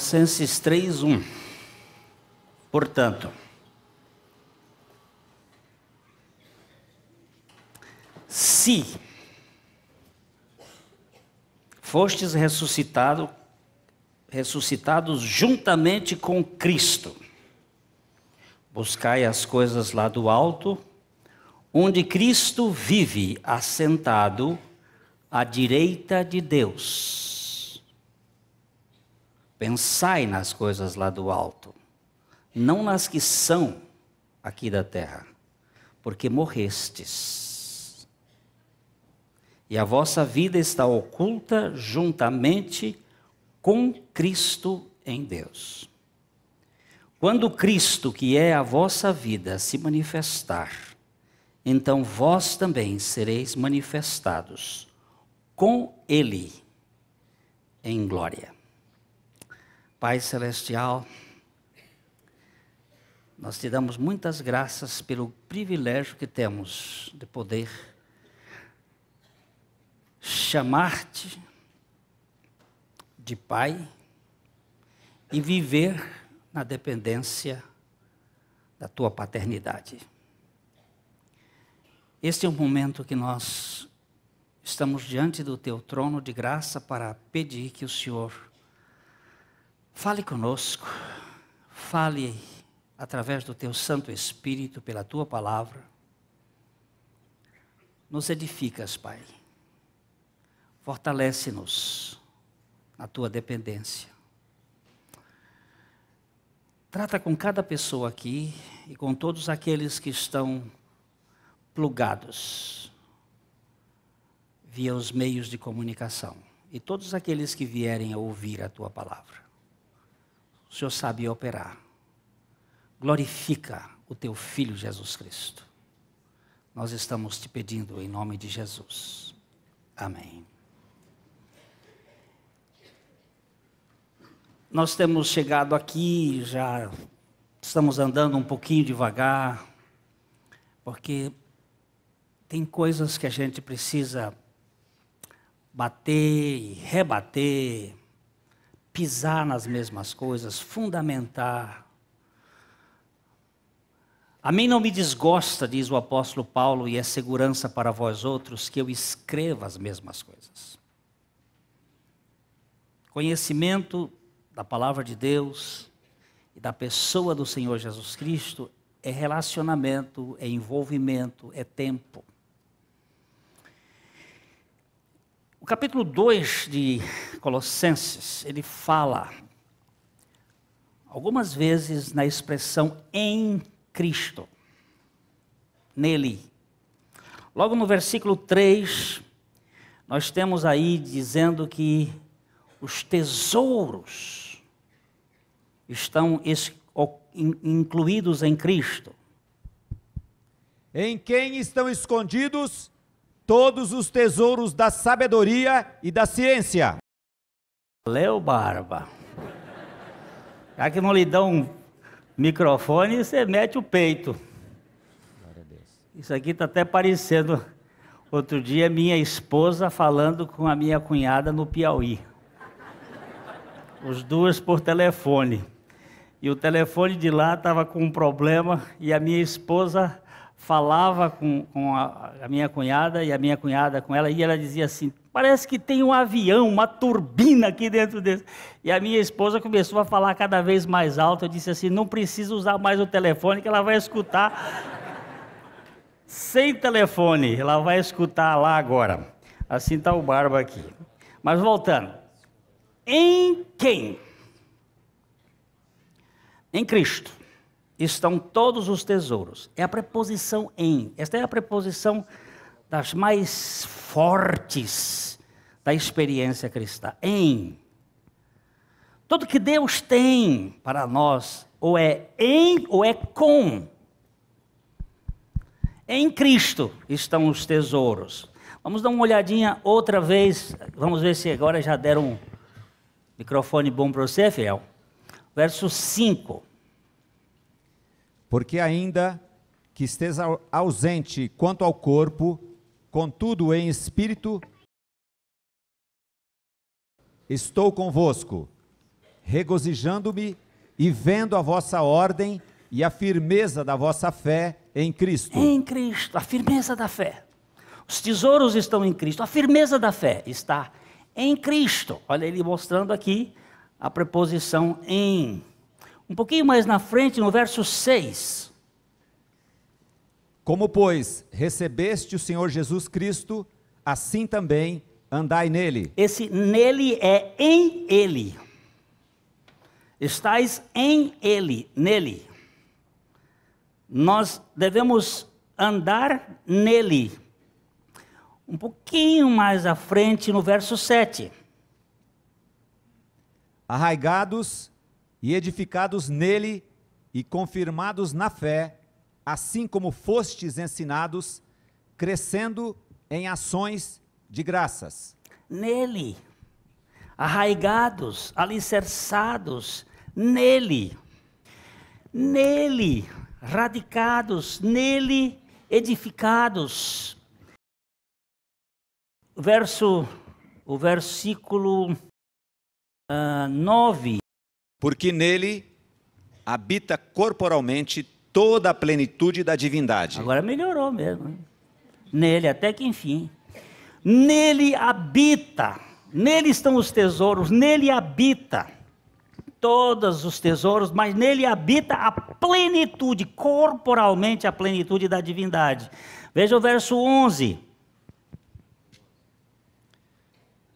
Colossenses 3:1. Portanto, se fostes ressuscitados juntamente com Cristo, buscai as coisas lá do alto, onde Cristo vive assentado à direita de Deus. Pensai nas coisas lá do alto, não nas que são aqui da terra, porque morrestes. E a vossa vida está oculta juntamente com Cristo em Deus. Quando Cristo, que é a vossa vida, se manifestar, então vós também sereis manifestados com Ele em glória. Pai Celestial, nós te damos muitas graças pelo privilégio que temos de poder chamar-te de Pai e viver na dependência da tua paternidade. Este é o momento que nós estamos diante do teu trono de graça para pedir que o Senhor fale conosco, fale através do teu Santo Espírito, pela tua palavra. Nos edificas, Pai. Fortalece-nos na tua dependência. Trata com cada pessoa aqui e com todos aqueles que estão plugados via os meios de comunicação e todos aqueles que vierem a ouvir a tua palavra. O Senhor sabe operar. Glorifica o teu Filho Jesus Cristo. Nós estamos te pedindo em nome de Jesus. Amém. Nós temos chegado aqui, já estamos andando um pouquinho devagar, porque tem coisas que a gente precisa bater e rebater, pisar nas mesmas coisas, fundamentar. A mim não me desgosta, diz o apóstolo Paulo, e é segurança para vós outros, que eu escreva as mesmas coisas. Conhecimento da palavra de Deus e da pessoa do Senhor Jesus Cristo é relacionamento, é envolvimento, é tempo. O capítulo 2 de Colossenses, ele fala algumas vezes na expressão em Cristo, nele. Logo no versículo 3, nós temos aí dizendo que os tesouros estão incluídos em Cristo. Em quem estão escondidos todos os tesouros da sabedoria e da ciência. Valeu, Barba. Já que não lhe dão um microfone, você mete o peito. Glória a Deus. Isso aqui está até parecendo, outro dia, minha esposa falando com a minha cunhada no Piauí. Os duas por telefone. E o telefone de lá estava com um problema e a minha esposa falava com a minha cunhada e a minha cunhada com ela e ela dizia assim, parece que tem um avião, uma turbina aqui dentro desse. E a minha esposa começou a falar cada vez mais alto. Eu disse assim, não precisa usar mais o telefone que ela vai escutar sem telefone. Ela vai escutar lá agora. Assim está o Barba aqui. Mas voltando. Em quem? Em Cristo estão todos os tesouros. É a preposição em. Esta é a preposição das mais fortes da experiência cristã. Em. Tudo que Deus tem para nós, ou é em ou é com. Em Cristo estão os tesouros. Vamos dar uma olhadinha outra vez. Vamos ver se agora já deram um microfone bom para você, fiel. Verso 5. Porque ainda que esteja ausente quanto ao corpo, contudo em espírito, estou convosco, regozijando-me e vendo a vossa ordem e a firmeza da vossa fé em Cristo. Em Cristo, a firmeza da fé. Os tesouros estão em Cristo, a firmeza da fé está em Cristo. Olha ele mostrando aqui a preposição em. Um pouquinho mais na frente, no verso 6. Como, pois, recebeste o Senhor Jesus Cristo, assim também andai nele. Esse nele é em ele. Estais em ele, nele. Nós devemos andar nele. Um pouquinho mais à frente, no verso 7. Arraigados e edificados nele e confirmados na fé, assim como fostes ensinados, crescendo em ações de graças. Nele. Arraigados, alicerçados nele. Nele. Radicados, nele edificados. O versículo 9. Porque nele habita corporalmente toda a plenitude da divindade. Agora melhorou mesmo, hein? Nele, até que enfim. Nele habita, nele estão os tesouros, nele habita todos os tesouros, mas nele habita a plenitude, corporalmente a plenitude da divindade. Veja o verso 11.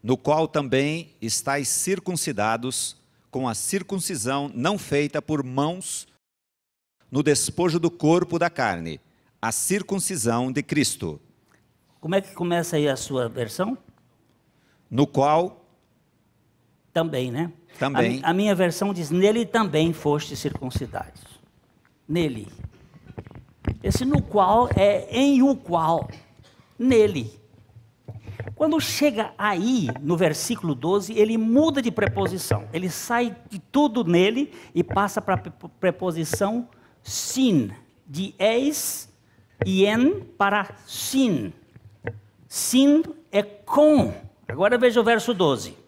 No qual também estáis circuncidados com a circuncisão não feita por mãos no despojo do corpo da carne, a circuncisão de Cristo. Como é que começa aí a sua versão? No qual Também, né? Também. A minha versão diz, nele também foste circuncidados. Nele. Esse no qual é em o qual. Nele. Quando chega aí, no versículo 12, ele muda de preposição. Ele sai de tudo nele e passa para a preposição sin. De eis e en para sin. Sin é com. Agora veja o verso 12.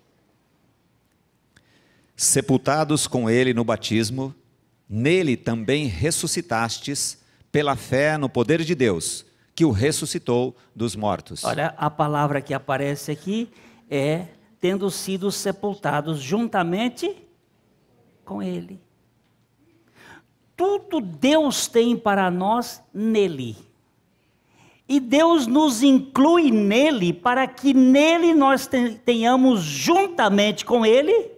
sepultados com ele no batismo, nele também ressuscitastes pela fé no poder de Deus, que o ressuscitou dos mortos. Olha, a palavra que aparece aqui é tendo sido sepultados juntamente com ele. Tudo Deus tem para nós nele. E Deus nos inclui nele para que nele nós tenhamos juntamente com ele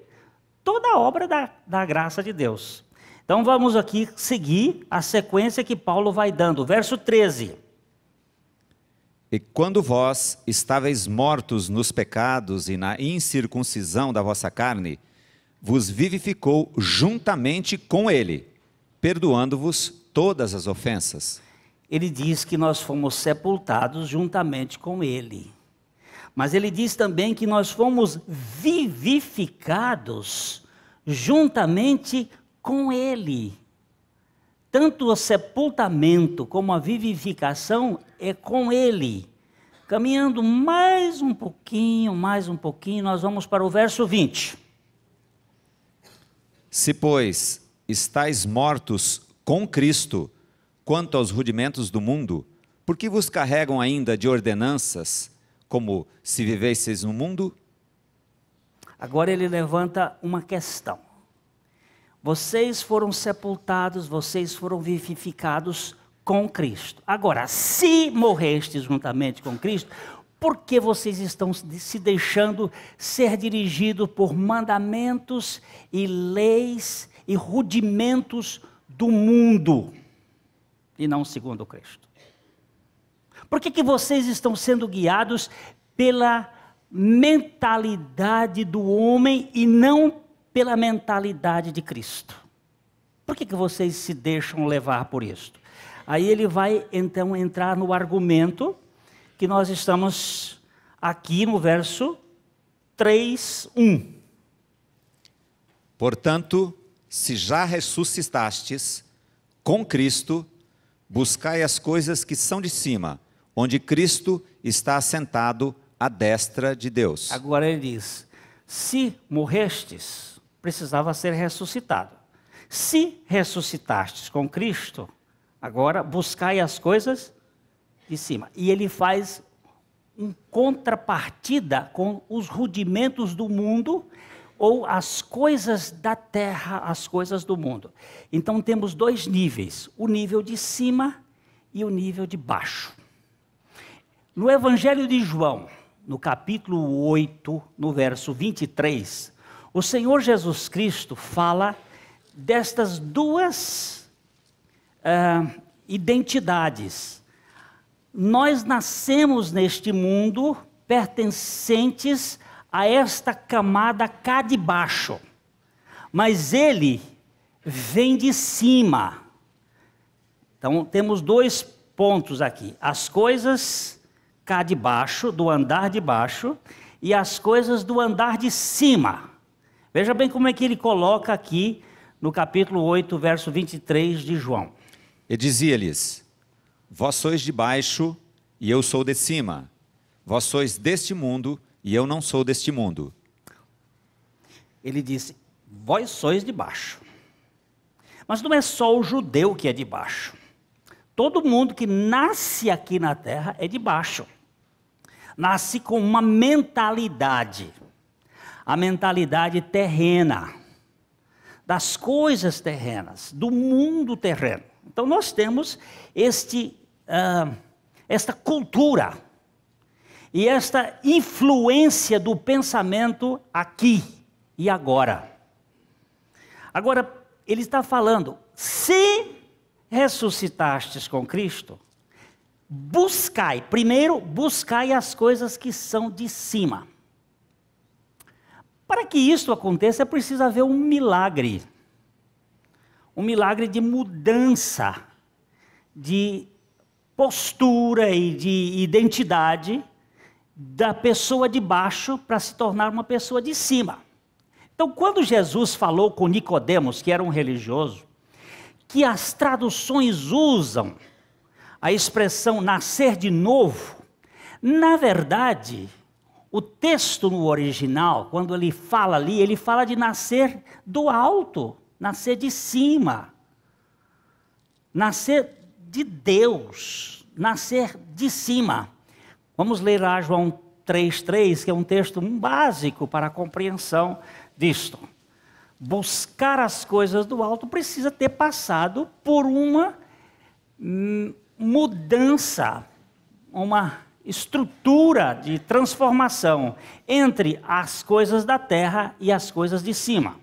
toda a obra da graça de Deus. Então vamos aqui seguir a sequência que Paulo vai dando. Verso 13. E quando vós estáveis mortos nos pecados e na incircuncisão da vossa carne, vos vivificou juntamente com ele, perdoando-vos todas as ofensas. Ele diz que nós fomos sepultados juntamente com ele. Mas ele diz também que nós fomos vivificados juntamente com ele. Tanto o sepultamento como a vivificação é com ele. Caminhando mais um pouquinho, nós vamos para o verso 20. Se, pois, estáis mortos com Cristo, quanto aos rudimentos do mundo, por que vos carregam ainda de ordenanças, como se vivesseis no mundo? Agora ele levanta uma questão. Vocês foram sepultados, vocês foram vivificados com Cristo. Agora, se morrestes juntamente com Cristo, por que vocês estão se deixando ser dirigidos por mandamentos e leis e rudimentos do mundo? E não segundo Cristo. Por que vocês estão sendo guiados pela mentalidade do homem e não pela mentalidade de Cristo? Por que vocês se deixam levar por isso? Aí ele vai então entrar no argumento que nós estamos aqui no verso 3:1. Portanto, se já ressuscitastes com Cristo, buscai as coisas que são de cima, onde Cristo está assentado à destra de Deus. Agora ele diz, se morrestes, precisava ser ressuscitado. Se ressuscitastes com Cristo, agora buscai as coisas de cima. E ele faz uma contrapartida com os rudimentos do mundo, ou as coisas da terra, as coisas do mundo. Então temos dois níveis, o nível de cima e o nível de baixo. No Evangelho de João, no capítulo 8, no verso 23, o Senhor Jesus Cristo fala destas duas identidades. Nós nascemos neste mundo pertencentes a esta camada cá de baixo, mas ele vem de cima. Então temos dois pontos aqui, as coisas cá de baixo, do andar de baixo, e as coisas do andar de cima. Veja bem como é que ele coloca aqui no capítulo 8, verso 23 de João. E dizia-lhes: vós sois de baixo, e eu sou de cima. Vós sois deste mundo, e eu não sou deste mundo. Ele disse, vós sois de baixo. Mas não é só o judeu que é de baixo. Todo mundo que nasce aqui na terra é de baixo. Nasce com uma mentalidade. A mentalidade terrena. Das coisas terrenas, do mundo terreno. Então nós temos esta cultura e esta influência do pensamento aqui e agora. Agora, ele está falando, se ressuscitastes com Cristo, primeiro buscai as coisas que são de cima. Para que isso aconteça, é preciso haver um milagre de mudança, de postura e de identidade da pessoa de baixo para se tornar uma pessoa de cima. Então, quando Jesus falou com Nicodemos, que era um religioso, que as traduções usam a expressão nascer de novo, na verdade, o texto no original, quando ele fala ali, ele fala de nascer do alto, nascer de cima, nascer de Deus, nascer de cima. Vamos ler lá João 3,3, que é um texto básico para a compreensão disto. Buscar as coisas do alto precisa ter passado por uma mudança, uma estrutura de transformação entre as coisas da terra e as coisas de cima.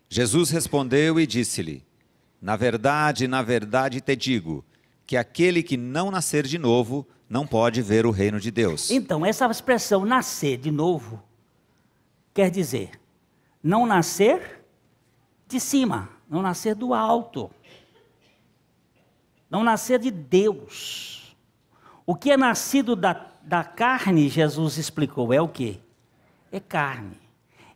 Jesus respondeu e disse-lhe: na verdade te digo, que aquele que não nascer de novo não pode ver o reino de Deus. Então, essa expressão nascer de novo quer dizer não nascer de cima, não nascer do alto, não nascer de Deus. O que é nascido da carne, Jesus explicou, é o quê? É carne,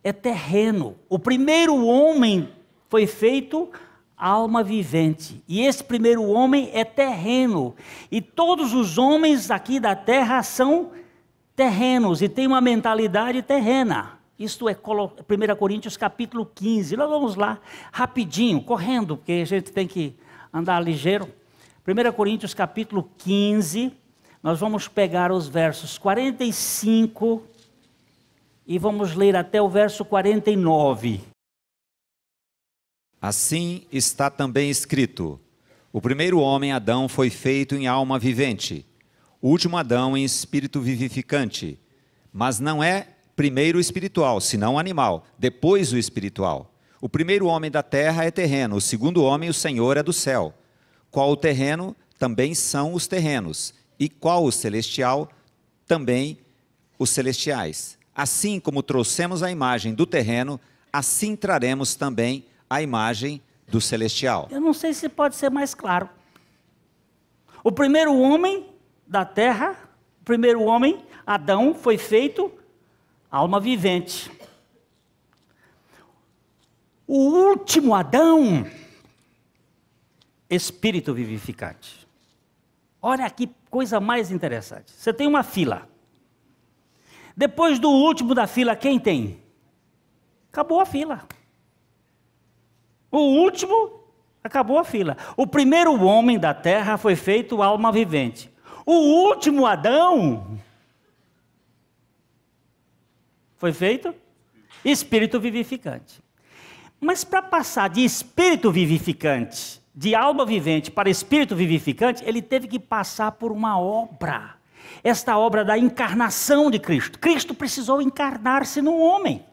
é terreno. O primeiro homem foi feito alma vivente, e esse primeiro homem é terreno, e todos os homens aqui da terra são terrenos, e têm uma mentalidade terrena. Isto é 1 Coríntios capítulo 15, nós vamos lá rapidinho, correndo, porque a gente tem que andar ligeiro. 1 Coríntios capítulo 15, nós vamos pegar os versos 45 e vamos ler até o verso 49. Assim está também escrito: o primeiro homem, Adão, foi feito em alma vivente, o último Adão em espírito vivificante. Mas não é primeiro o espiritual, senão o animal, depois o espiritual. O primeiro homem da terra é terreno, o segundo homem, o Senhor, é do céu. Qual o terreno, também são os terrenos, e qual o celestial, também os celestiais. Assim como trouxemos a imagem do terreno, assim traremos também a imagem do celestial. Eu não sei se pode ser mais claro. O primeiro homem da terra, o primeiro homem, Adão, foi feito alma vivente. O último Adão, espírito vivificante. Olha que coisa mais interessante. Você tem uma fila. Depois do último da fila, quem tem? Acabou a fila. O último, acabou a fila. O primeiro homem da terra foi feito alma vivente. O último Adão foi feito espírito vivificante. Mas para passar de espírito vivificante, de alma vivente para espírito vivificante, ele teve que passar por uma obra. Esta obra da encarnação de Cristo. Cristo precisou encarnar-se no homem.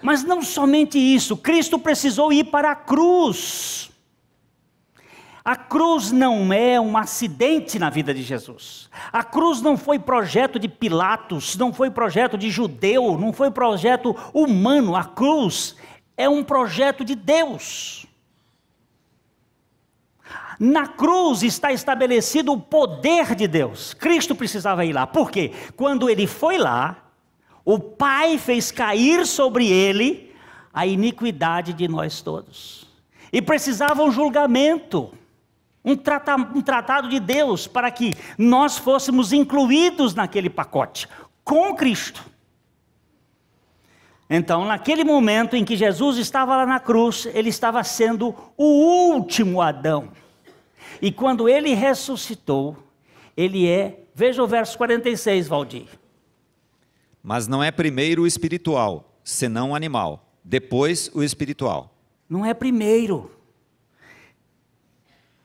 Mas não somente isso, Cristo precisou ir para a cruz. A cruz não é um acidente na vida de Jesus. A cruz não foi projeto de Pilatos, não foi projeto de judeu, não foi projeto humano. A cruz é um projeto de Deus. Na cruz está estabelecido o poder de Deus. Cristo precisava ir lá. Por quê? Quando ele foi lá, o Pai fez cair sobre ele a iniquidade de nós todos. E precisava um julgamento. Um tratado de Deus para que nós fôssemos incluídos naquele pacote, com Cristo. Então, naquele momento em que Jesus estava lá na cruz, ele estava sendo o último Adão. E quando ele ressuscitou, ele veja o verso 46, Valdir. Mas não é primeiro o espiritual, senão o animal, depois o espiritual. Não é primeiro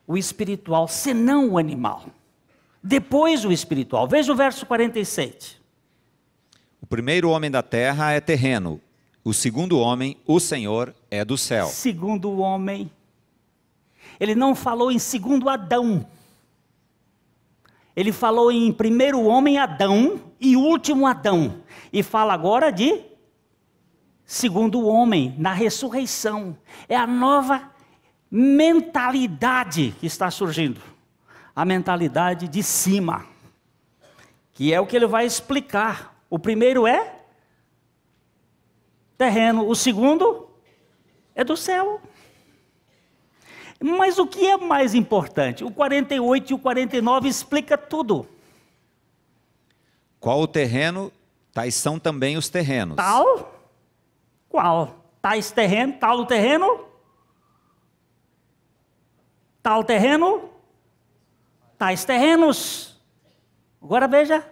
o espiritual, senão o animal. Depois o espiritual. Veja o verso 47. O primeiro homem da terra é terreno. O segundo homem, o Senhor, é do céu. Segundo homem. Ele não falou em segundo Adão. Ele falou em primeiro homem Adão e último Adão. E fala agora de segundo homem, na ressurreição. É a nova mentalidade que está surgindo, a mentalidade de cima, que é o que ele vai explicar. O primeiro é terreno, o segundo é do céu. Mas o que é mais importante? O 48 e o 49 explica tudo. Qual o terreno, tais são também os terrenos. Tal? Qual? Tais terreno, tal o terreno? Tal terreno, tais terrenos. Agora veja.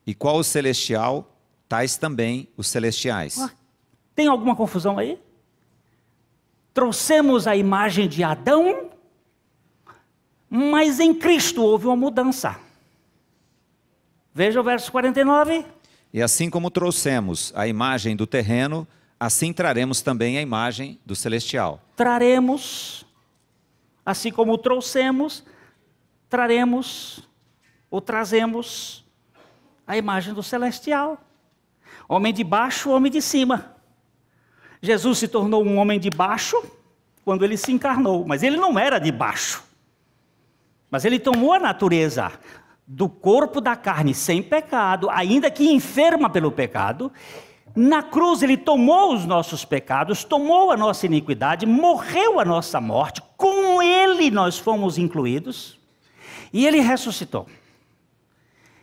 E qual o celestial, tais também os celestiais. Tem alguma confusão aí? Trouxemos a imagem de Adão, mas em Cristo houve uma mudança. Veja o verso 49. E assim como trouxemos a imagem do terreno, assim traremos também a imagem do celestial. Traremos. Assim como trouxemos, traremos ou trazemos a imagem do celestial. Homem de baixo, homem de cima. Jesus se tornou um homem de baixo quando ele se encarnou, mas ele não era de baixo. Mas ele tomou a natureza do corpo da carne sem pecado, ainda que enferma pelo pecado. Na cruz ele tomou os nossos pecados, tomou a nossa iniquidade, morreu a nossa morte, com ele nós fomos incluídos, e ele ressuscitou.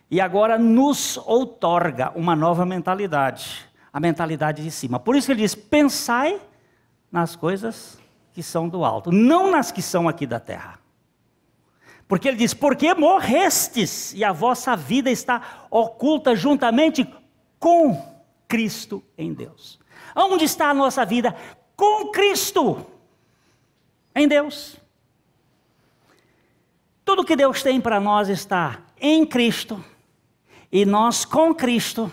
E agora nos outorga uma nova mentalidade, a mentalidade de cima. Por isso ele diz, pensai nas coisas que são do alto, não nas que são aqui da terra. Porque ele diz, porque morrestes, e a vossa vida está oculta juntamente com Cristo em Deus. Onde está a nossa vida? Com Cristo em Deus. Tudo que Deus tem para nós está em Cristo, e nós com Cristo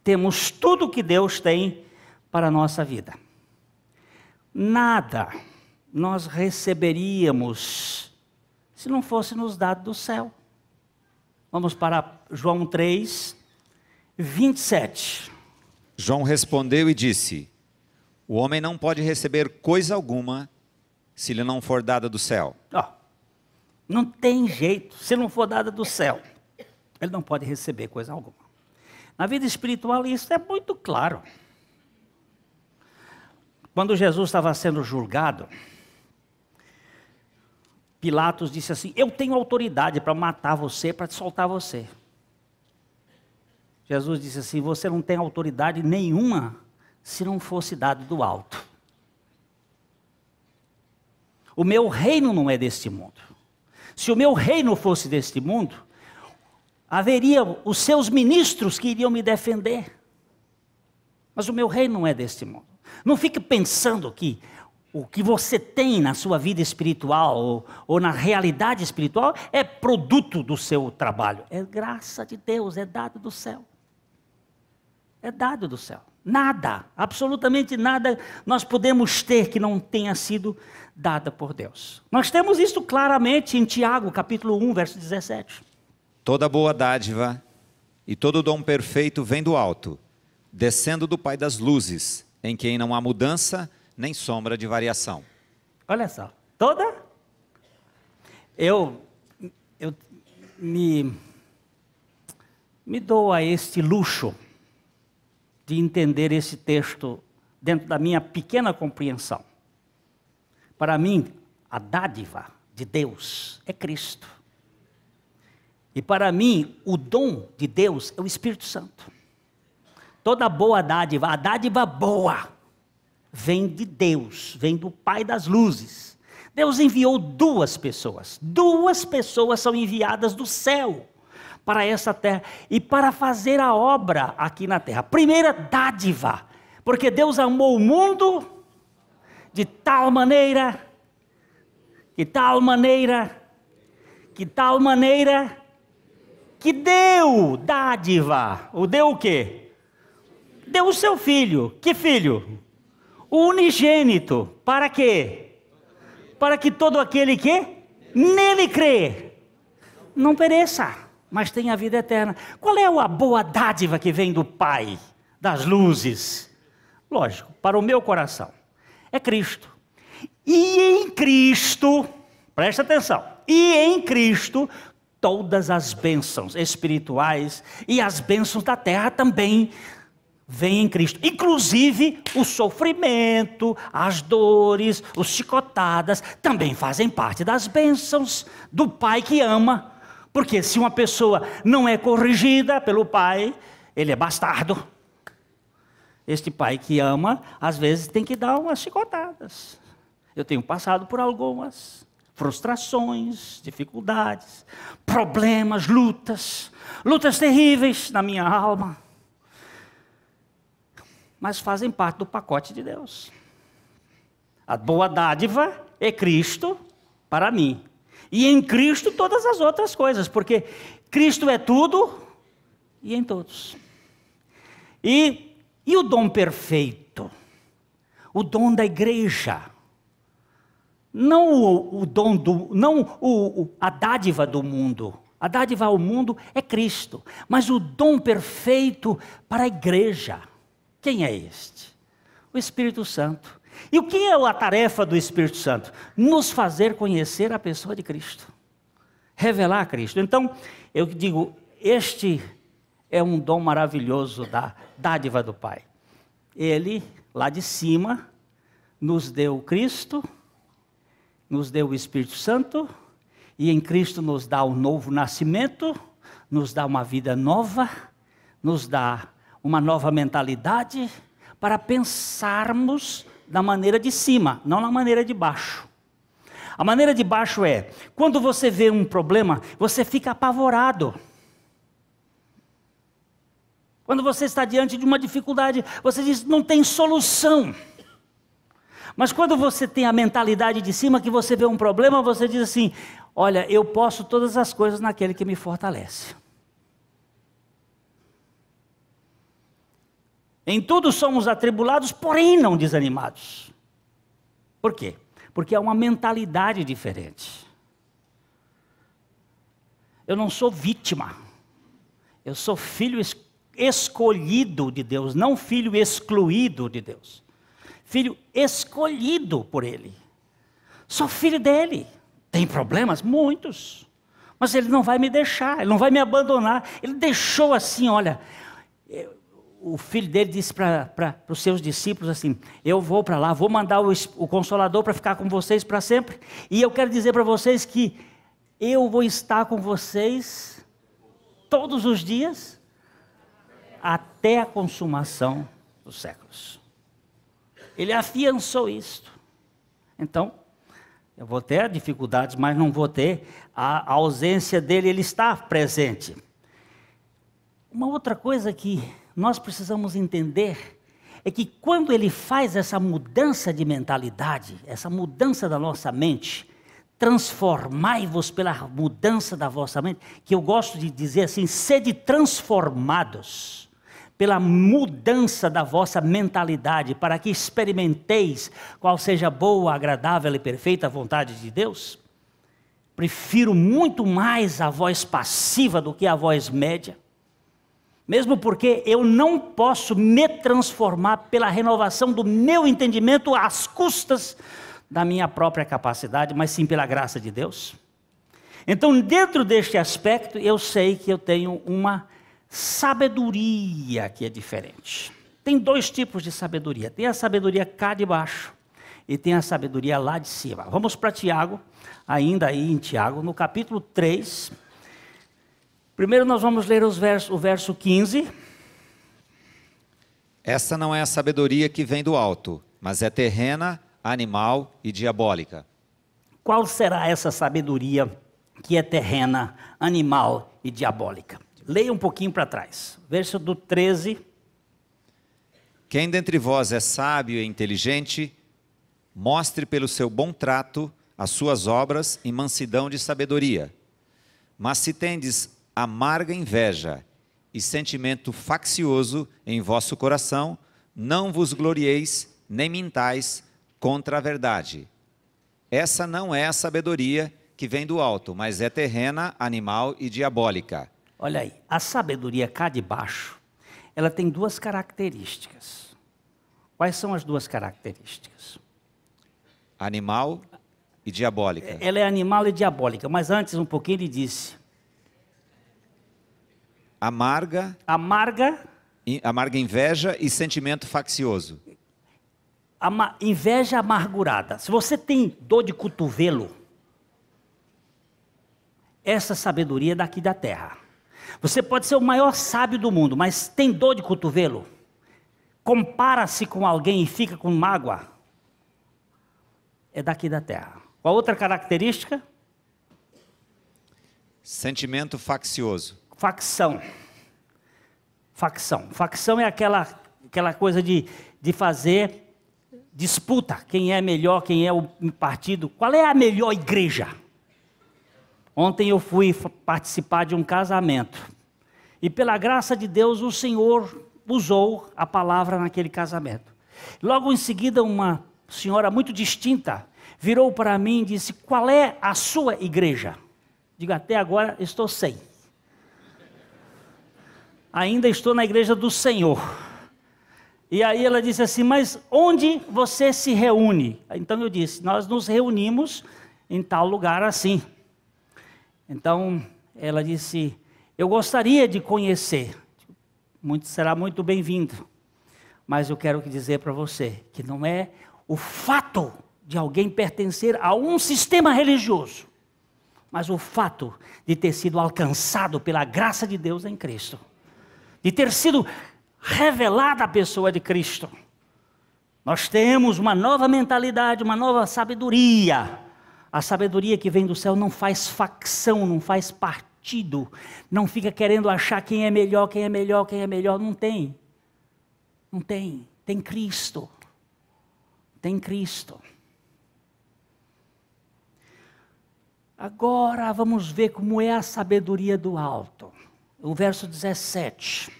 temos tudo que Deus tem para a nossa vida. Nada nós receberíamos se não fosse nos dado do céu. Vamos para João 3, 27. João respondeu e disse, o homem não pode receber coisa alguma se lhe não for dada do céu. Não tem jeito, se não for dada do céu, ele não pode receber coisa alguma. Na vida espiritual isso é muito claro. Quando Jesus estava sendo julgado, Pilatos disse assim, eu tenho autoridade para matar você, para soltar você. Jesus disse assim, você não tem autoridade nenhuma se não fosse dado do alto. O meu reino não é deste mundo. Se o meu reino fosse deste mundo, haveria os seus ministros que iriam me defender. Mas o meu reino não é deste mundo. Não fique pensando que o que você tem na sua vida espiritual ou na realidade espiritual é produto do seu trabalho. É graça de Deus, é dado do céu. É dado do céu. Nada, absolutamente nada nós podemos ter que não tenha sido dada por Deus. Nós temos isso claramente em Tiago, capítulo 1, verso 17. Toda boa dádiva e todo dom perfeito vem do alto, descendo do Pai das luzes, em quem não há mudança nem sombra de variação. Olha só, eu me dou a este luxo de entender esse texto dentro da minha pequena compreensão. Para mim, a dádiva de Deus é Cristo. E para mim, o dom de Deus é o Espírito Santo. Toda boa dádiva, a dádiva boa, vem de Deus, vem do Pai das luzes. Deus enviou duas pessoas são enviadas do céu para essa terra e para fazer a obra aqui na terra. Primeira dádiva, porque Deus amou o mundo de tal maneira, que deu dádiva. O deu o quê? Deu o seu filho. Que filho? O unigênito. Para quê? Para que todo aquele que nele crê não pereça, mas tenha a vida eterna. Qual é a boa dádiva que vem do Pai das luzes? Lógico, para o meu coração, é Cristo. E em Cristo, presta atenção, e em Cristo, todas as bênçãos espirituais e as bênçãos da terra também vêm em Cristo. Inclusive o sofrimento, as dores, os chicotadas, também fazem parte das bênçãos do Pai que ama. Porque se uma pessoa não é corrigida pelo Pai, ele é bastardo. Este Pai que ama, às vezes tem que dar umas chicotadas. Eu tenho passado por algumas frustrações, dificuldades, problemas, lutas terríveis na minha alma. Mas fazem parte do pacote de Deus. A boa dádiva é Cristo para mim. E em Cristo todas as outras coisas, porque Cristo é tudo e em todos. E o dom perfeito? O dom da igreja. Não a dádiva do mundo. A dádiva ao mundo é Cristo. Mas o dom perfeito para a igreja. Quem é este? O Espírito Santo. E o que é a tarefa do Espírito Santo? Nos fazer conhecer a pessoa de Cristo. Revelar a Cristo. Então, eu digo, este é um dom maravilhoso da dádiva do Pai. Ele, lá de cima, nos deu Cristo, nos deu o Espírito Santo, e em Cristo nos dá um novo nascimento, nos dá uma vida nova, nos dá uma nova mentalidade, para pensarmos da maneira de cima, não na maneira de baixo. A maneira de baixo é, quando você vê um problema, você fica apavorado. Quando você está diante de uma dificuldade, você diz, não tem solução. Mas quando você tem a mentalidade de cima, que você vê um problema, você diz assim, olha, eu posso todas as coisas naquele que me fortalece. Em tudo somos atribulados, porém não desanimados. Por quê? Porque é uma mentalidade diferente. Eu não sou vítima. Eu sou filho escolhido de Deus, não filho excluído de Deus. Filho escolhido por Ele. Sou filho dEle. Tem problemas? Muitos. Mas Ele não vai me deixar, Ele não vai me abandonar. Ele deixou assim, olha... O filho dele disse para os seus discípulos assim, eu vou para lá, vou mandar o Consolador para ficar com vocês para sempre. E eu quero dizer para vocês que eu vou estar com vocês todos os dias, até a consumação dos séculos. Ele afiançou isto. Então, Eu vou ter dificuldades, mas não vou ter a ausência dele, ele está presente. Uma outra coisa que nós precisamos entender é que quando ele faz essa mudança de mentalidade, essa mudança da nossa mente, transformai-vos pela mudança da vossa mente, que eu gosto de dizer assim, sede transformados pela mudança da vossa mentalidade, para que experimenteis qual seja boa, agradável e perfeita vontade de Deus. Prefiro muito mais a voz passiva do que a voz média, mesmo porque eu não posso me transformar pela renovação do meu entendimento às custas da minha própria capacidade, mas sim pela graça de Deus. Então, dentro deste aspecto, eu sei que eu tenho uma sabedoria que é diferente. Tem dois tipos de sabedoria. Tem a sabedoria cá de baixo e tem a sabedoria lá de cima. Vamos para Tiago, ainda aí em Tiago, no capítulo 3. Primeiro nós vamos ler o verso 15. Essa não é a sabedoria que vem do alto, mas é terrena, animal e diabólica. Qual será essa sabedoria que é terrena, animal e diabólica? Leia um pouquinho para trás. Verso do 13. Quem dentre vós é sábio e inteligente, mostre pelo seu bom trato as suas obras em mansidão de sabedoria. Mas se tendes amarga inveja e sentimento faccioso em vosso coração, não vos glorieis nem mintais contra a verdade. Essa não é a sabedoria que vem do alto, mas é terrena, animal e diabólica. Olha aí, a sabedoria cá de baixo, ela tem duas características. Quais são as duas características? Animal e diabólica. Ela é animal e diabólica, mas antes um pouquinho ele disse. Amarga inveja e sentimento faccioso. Inveja amargurada. Se você tem dor de cotovelo, essa sabedoria é daqui da terra. Você pode ser o maior sábio do mundo, mas tem dor de cotovelo? Compara-se com alguém e fica com mágoa? É daqui da terra. Qual outra característica? Sentimento faccioso. Facção. Facção é aquela coisa de fazer disputa. Quem é melhor, quem é o partido. Qual é a melhor igreja? Ontem eu fui participar de um casamento. E pela graça de Deus, o Senhor usou a palavra naquele casamento. Logo em seguida, uma senhora muito distinta virou para mim e disse: qual é a sua igreja? Digo, até agora estou sem. Ainda estou na igreja do Senhor. E aí ela disse assim: mas onde você se reúne? Então eu disse: nós nos reunimos em tal lugar assim. Então ela disse: eu gostaria de conhecer. Será muito bem-vindo. Mas eu quero dizer para você que não é o fato de alguém pertencer a um sistema religioso, mas o fato de ter sido alcançado pela graça de Deus em Cristo, de ter sido revelada a pessoa de Cristo. Nós temos uma nova mentalidade, uma nova sabedoria. A sabedoria que vem do céu não faz facção, não faz partido, não fica querendo achar quem é melhor, quem é melhor, quem é melhor. Não tem. Não tem. Tem Cristo. Tem Cristo. Agora vamos ver como é a sabedoria do alto. O verso 17.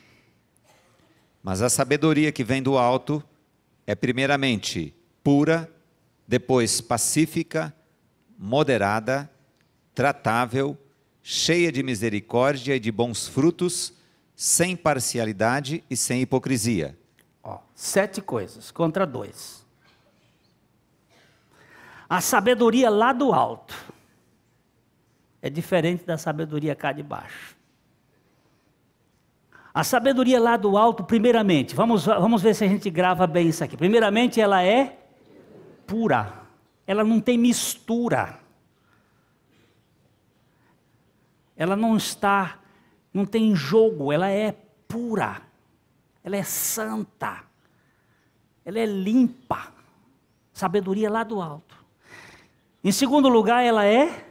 Mas a sabedoria que vem do alto é primeiramente pura, depois pacífica, moderada, tratável, cheia de misericórdia e de bons frutos, sem parcialidade e sem hipocrisia. 7 coisas contra 2. A sabedoria lá do alto é diferente da sabedoria cá de baixo. A sabedoria lá do alto, primeiramente, vamos ver se a gente grava bem isso aqui. Primeiramente, ela é pura. Ela não tem mistura. Ela não tem jogo, ela é pura. Ela é santa. Ela é limpa. Sabedoria lá do alto. Em segundo lugar, ela é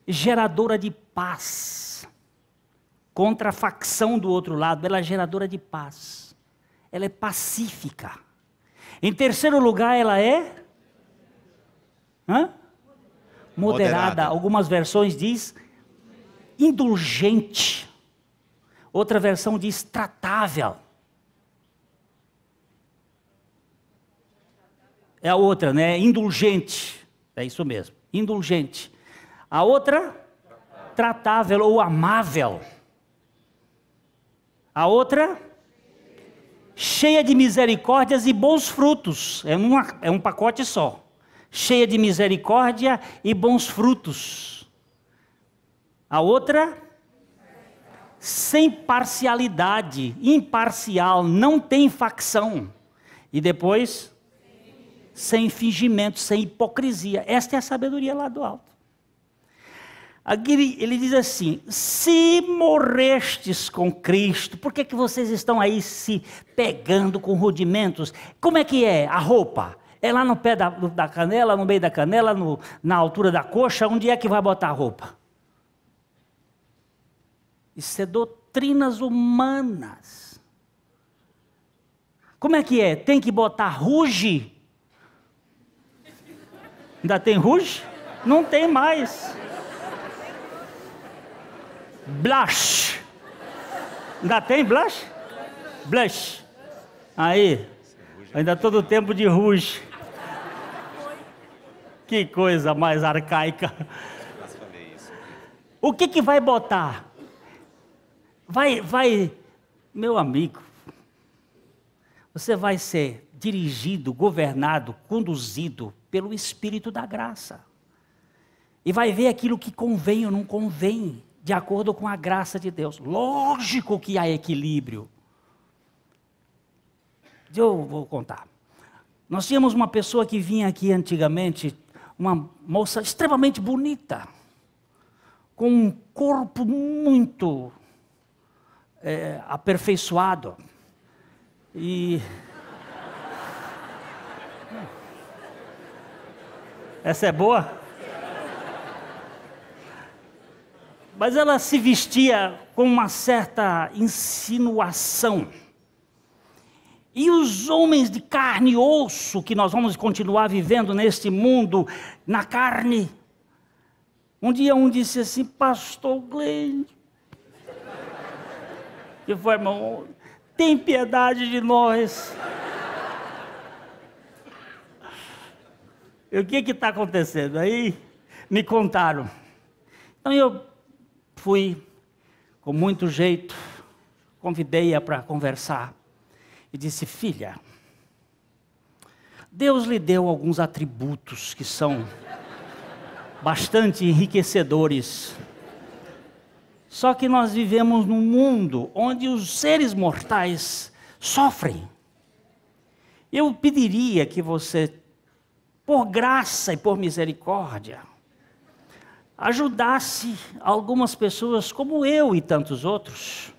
geradora de paz. Contra a facção do outro lado, ela é geradora de paz. Ela é pacífica. Em terceiro lugar, ela é moderada. Algumas versões diz indulgente. Outra versão diz tratável. É a outra, né? Indulgente. É isso mesmo, indulgente. A outra, tratável ou amável. A outra, cheia de misericórdias e bons frutos. É um pacote só. Cheia de misericórdia e bons frutos. A outra, sem parcialidade, imparcial, não tem facção. E depois, sem fingimento, sem hipocrisia. Esta é a sabedoria lá do alto. Aqui ele diz assim: se morrestes com Cristo, por que vocês estão aí se pegando com rudimentos? Como é que é a roupa? É lá no pé da canela, no meio da canela, na altura da coxa? Onde é que vai botar a roupa? Isso é doutrinas humanas. Como é que é? Tem que botar ruge? Ainda tem ruge? Não tem mais. Blush. Ainda tem blush? Blush. Aí. Ainda todo tempo de ruge. Que coisa mais arcaica. O que vai botar? Meu amigo, você vai ser dirigido, governado, conduzido pelo Espírito da graça. E vai ver aquilo que convém ou não convém, de acordo com a graça de Deus. Lógico que há equilíbrio. Eu vou contar. Nós tínhamos uma pessoa que vinha aqui antigamente, uma moça extremamente bonita, com um corpo muito aperfeiçoado. E essa é boa? Mas ela se vestia com uma certa insinuação. E os homens de carne e osso, que nós vamos continuar vivendo neste mundo, na carne. Um dia um disse assim: pastor Glenn, que foi, irmão, tem piedade de nós. E o que está acontecendo? Aí me contaram. Então eu fui, com muito jeito, convidei-a para conversar. E disse: filha, Deus lhe deu alguns atributos que são bastante enriquecedores. Só que nós vivemos num mundo onde os seres mortais sofrem. Eu pediria que você, por graça e por misericórdia, ajudasse algumas pessoas como eu e tantos outros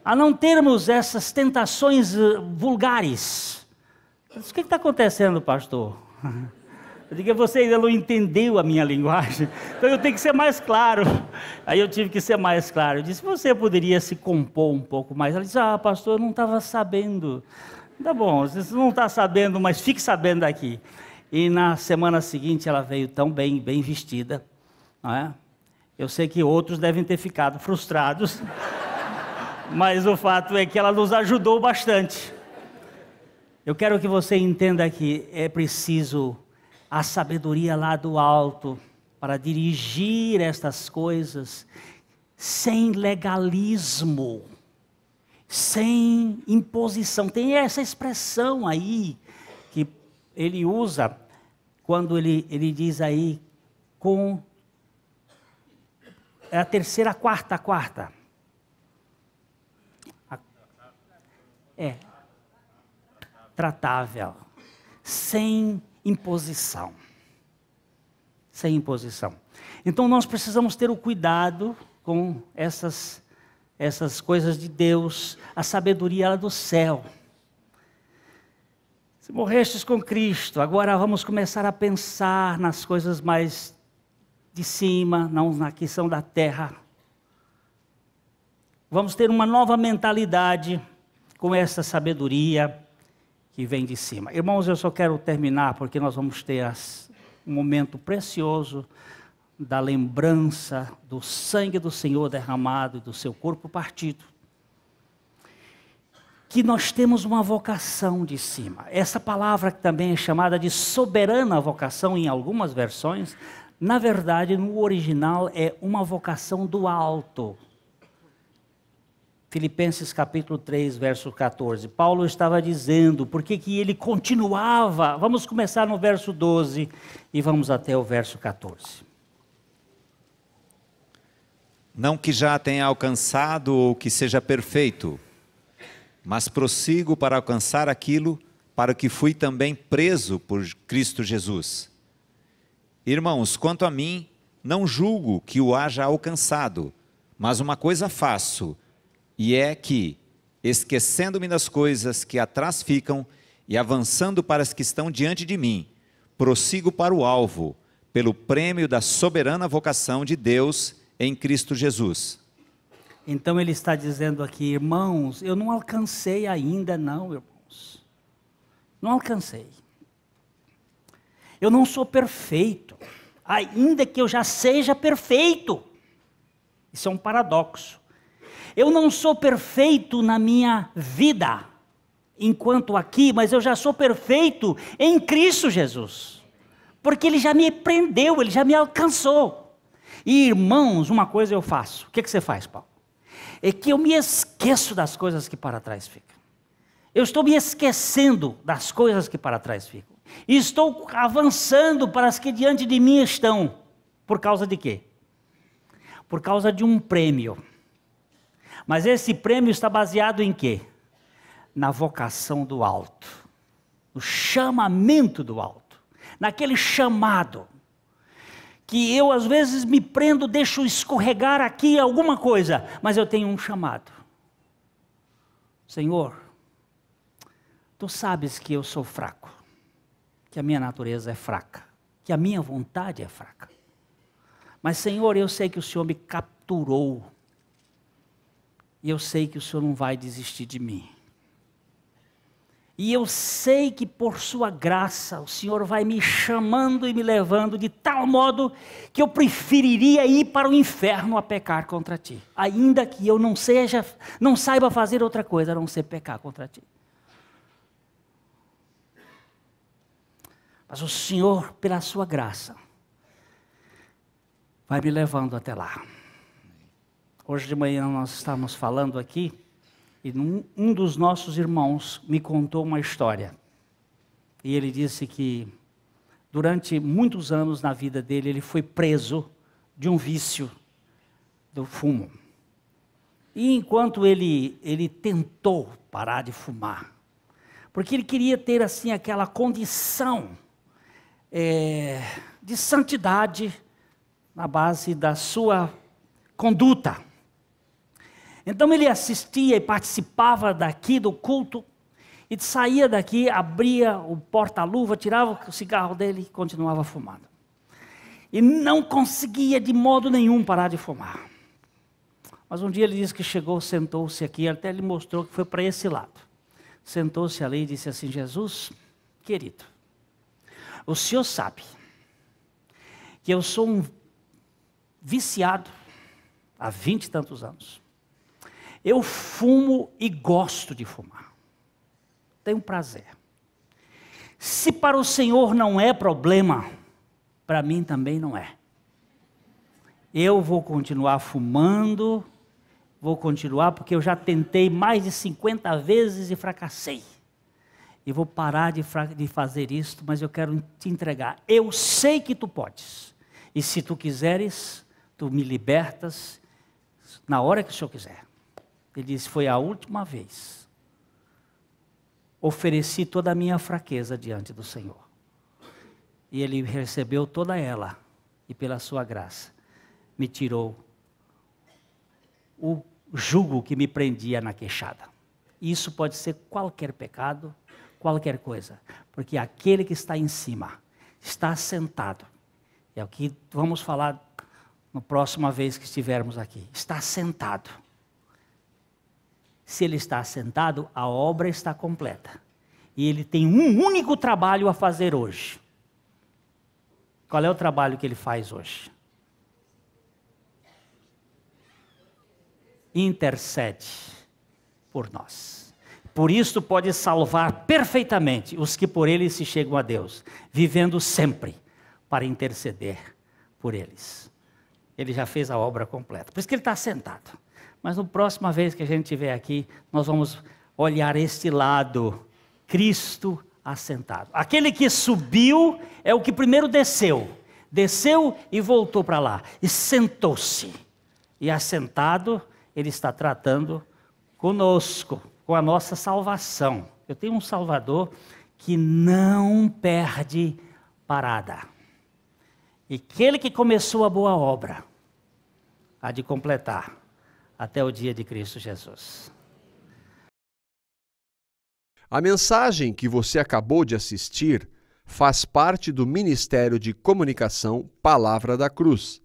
a não termos essas tentações vulgares. O que está acontecendo, pastor? Eu digo que você ainda não entendeu a minha linguagem, então eu tenho que ser mais claro. Aí eu tive que ser mais claro. Eu disse: você poderia se compor um pouco mais? Ela disse: pastor, eu não estava sabendo. Tá bom, você não está sabendo, mas fique sabendo aqui. E na semana seguinte ela veio tão bem vestida, não é? Eu sei que outros devem ter ficado frustrados, mas o fato é que ela nos ajudou bastante. Eu quero que você entenda que é preciso a sabedoria lá do alto para dirigir estas coisas sem legalismo, sem imposição. Tem essa expressão aí que ele usa quando ele diz aí é a terceira, quarta. Tratável, sem imposição. Sem imposição. Então nós precisamos ter o cuidado com essas coisas de Deus, a sabedoria do céu. Se morrestes com Cristo, agora vamos começar a pensar nas coisas mais de cima, não na que são da terra. Vamos ter uma nova mentalidade com essa sabedoria que vem de cima. Irmãos, eu só quero terminar porque nós vamos ter um momento precioso da lembrança do sangue do Senhor derramado e do seu corpo partido. Que nós temos uma vocação de cima. Essa palavra que também é chamada de soberana vocação em algumas versões, na verdade, no original é uma vocação do alto. Filipenses capítulo 3, verso 14. Paulo estava dizendo, porque que ele continuava. Vamos começar no verso 12 e vamos até o verso 14. Não que já tenha alcançado ou que seja perfeito, mas prossigo para alcançar aquilo para o que fui também preso por Cristo Jesus. Irmãos, quanto a mim, não julgo que o haja alcançado, mas uma coisa faço, e é que, esquecendo-me das coisas que atrás ficam e avançando para as que estão diante de mim, prossigo para o alvo, pelo prêmio da soberana vocação de Deus em Cristo Jesus. Então ele está dizendo aqui, irmãos, eu não alcancei ainda não, irmãos. Não alcancei. Eu não sou perfeito, ainda que eu já seja perfeito. Isso é um paradoxo. Eu não sou perfeito na minha vida, enquanto aqui, mas eu já sou perfeito em Cristo Jesus. Porque Ele já me prendeu, Ele já me alcançou. E irmãos, uma coisa eu faço. O que você faz, Paulo? É que eu me esqueço das coisas que para trás ficam. Eu estou me esquecendo das coisas que para trás ficam. E estou avançando para as que diante de mim estão. Por causa de quê? Por causa de um prêmio. Mas esse prêmio está baseado em quê? Na vocação do alto. No chamamento do alto. Naquele chamado. Que eu às vezes me prendo, deixo escorregar aqui alguma coisa, mas eu tenho um chamado. Senhor, Tu sabes que eu sou fraco, que a minha natureza é fraca, que a minha vontade é fraca. Mas Senhor, eu sei que o Senhor me capturou, e eu sei que o Senhor não vai desistir de mim. E eu sei que por sua graça o Senhor vai me chamando e me levando de tal modo que eu preferiria ir para o inferno a pecar contra ti. Ainda que eu não saiba fazer outra coisa a não ser pecar contra ti. Mas o Senhor, pela sua graça, vai me levando até lá. Hoje de manhã nós estávamos falando aqui, e um dos nossos irmãos me contou uma história. E ele disse que durante muitos anos na vida dele, ele foi preso de um vício do fumo. E enquanto ele tentou parar de fumar, porque ele queria ter assim aquela condição de santidade na base da sua conduta. Então ele assistia e participava daqui do culto, e saía daqui, abria o porta-luva, tirava o cigarro dele e continuava fumando. E não conseguia de modo nenhum parar de fumar. Mas um dia ele disse que chegou, sentou-se aqui, até ele mostrou que foi para esse lado. Sentou-se ali e disse assim, Jesus, querido, o senhor sabe que eu sou um viciado há 20 e tantos anos. Eu fumo e gosto de fumar. Tenho prazer. Se para o Senhor não é problema, para mim também não é. Eu vou continuar fumando, vou continuar porque eu já tentei mais de 50 vezes e fracassei. E vou parar de fazer isto, mas eu quero te entregar. Eu sei que tu podes. E se tu quiseres, tu me libertas na hora que o Senhor quiser. Ele disse, foi a última vez. Ofereci toda a minha fraqueza diante do Senhor. E Ele recebeu toda ela. E pela sua graça, me tirou o jugo que me prendia na queixada. Isso pode ser qualquer pecado, qualquer coisa, porque aquele que está em cima está sentado. É o que vamos falar na próxima vez que estivermos aqui. Está sentado. Se ele está sentado, a obra está completa. E ele tem um único trabalho a fazer hoje. Qual é o trabalho que ele faz hoje? Intercede por nós. Por isso pode salvar perfeitamente os que por ele se chegam a Deus, vivendo sempre para interceder por eles. Ele já fez a obra completa. Por isso que ele está sentado. Mas na próxima vez que a gente estiver aqui, nós vamos olhar este lado, Cristo assentado. Aquele que subiu é o que primeiro desceu. Desceu e voltou para lá. E sentou-se. E assentado, ele está tratando conosco, com a nossa salvação. Eu tenho um Salvador que não perde parada. E aquele que começou a boa obra, há de completar até o dia de Cristo Jesus. A mensagem que você acabou de assistir faz parte do Ministério de Comunicação Palavra da Cruz.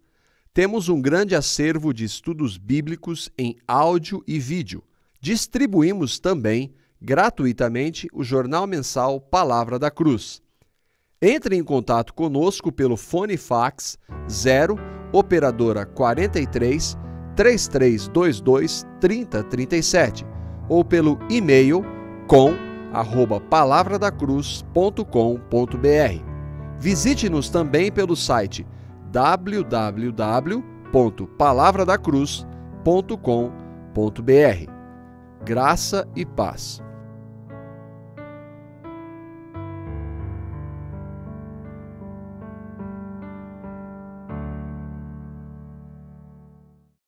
Temos um grande acervo de estudos bíblicos em áudio e vídeo. Distribuímos também, gratuitamente, o jornal mensal Palavra da Cruz. Entre em contato conosco pelo fone fax 0 operadora 43 3322 3037 ou pelo e-mail com@palavradacruz.com.br. Visite-nos também pelo site www.palavradacruz.com.br. Graça e paz.